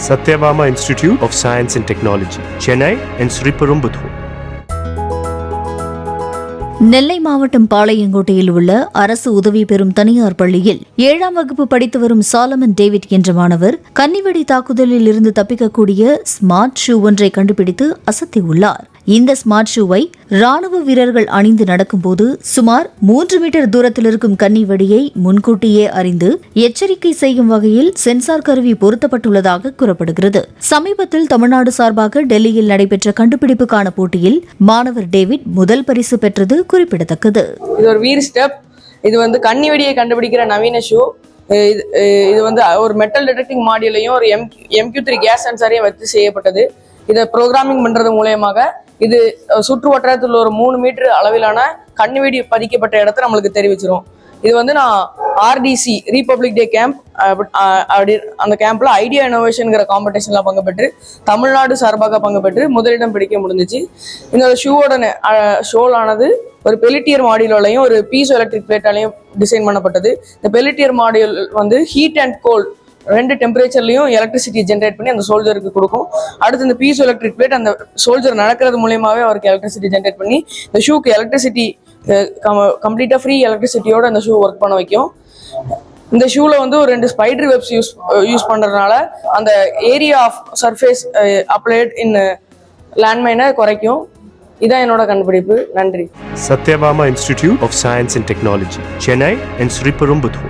Satyabama Institute of Science and Technology, Chennai and Sriperumbudur. நெல்லை மாவட்டம் பாளையங்கோட்டையில் உள்ள அரசு உதவி பெறும் தனியார் பள்ளியில் 7ஆம் வகுப்பு படித்து வரும் சாலமன் டேவிட் என்ற மாணவர் கன்னிவெடி தாக்குதலில் இருந்து தப்பிக்கக்கூடிய ஸ்மார்ட் ஷூ ஒன்றை கண்டுபிடித்து அசத்தியுள்ளார். இந்த ஸ்மார்ட் ஷூவை ராணுவ வீரர்கள் அணிந்து நடக்கும்போது சுமார் 3 மீட்டர் தூரத்தில் இருக்கும் கன்னிவெடியை முன்கூட்டியே அறிந்து எச்சரிக்கை செய்யும் வகையில் சென்சார் கருவி பொருத்தப்பட்டுள்ளதாக கூறப்படுகிறது. சமீபத்தில் தமிழ்நாடு சார்பாக டெல்லியில் நடைபெற்ற கண்டுபிடிப்புக்கான போட்டியில் மாணவர் டேவிட் முதல் பரிசு பெற்றது குறிப்பிடத்தக்கது. இது ஒரு வீர் ஸ்டெப். இது கன்னிவெடியை கண்டுபிடிக்கிற நவீன ஷூ. இது ஒரு மெட்டல் டிடெக்டிங் மாடியூலையும் ஒரு MQ3 கேஸ் சென்சாரையும் வச்சு செய்யப்பட்டது. இதை ப்ரோக்ராமிங் பண்றது மூலயமாக இது சுற்று வட்டாரத்தில் ஒரு 3 மீட்டர் அளவிலான கன்னிவெடி பதிக்கப்பட்ட இடத்தை நம்மளுக்கு தெரிவிச்சிரும். இது நான் RDC ரீபப்ளிக் டே கேம்ப் அப்படி அந்த கேம்ப்ல ஐடியா இனோவேஷன்ங்கிற காம்படிஷன்ல பங்கு பெற்று தமிழ்நாடு சார்பாக பங்கு பெற்று முதலிடம் பிடிக்க முடிஞ்சிச்சு. இந்த ஷூவோட ஷோலானது ஒரு பெலிட்டியர் மாடியூலையும் ஒரு பீசோ எலக்ட்ரிக் பிளேட்டாலையும் டிசைன் பண்ணப்பட்டது. இந்த Peltier module heat and cold 2 டெம்பரேச்சர்லையும் எலக்ட்ரிசிட்டி ஜென்ரேட் பண்ணி அந்த சோல்ஜருக்கு கொடுக்கும். அடுத்து இந்த பீசோ எலக்ட்ரிக் பிளேட் அந்த சோல்ஜர் நடக்கிறது மூலியமாவே அவருக்கு எலக்ட்ரிசிட்டி ஜென்ரேட் பண்ணி இந்த ஷூக்கு எலக்ட்ரிசிட்டி கம்ப்ளீட்டா ஃப்ரீ எலக்ட்ரிசிட்டியோட அந்த ஷூ ஒர்க் பண்ண வைக்கும். இந்த ஷூல ஒரு 2 ஸ்பைடர் வெப்ஸ் யூஸ் பண்றதுனால அந்த area of surface applied in லேண்ட்மைனை குறைக்கும். இதான் என்னோட கண்டுபிடிப்பு. நன்றி. Satyabama Institute of Science and Technology, Chennai and Sriperumbudur.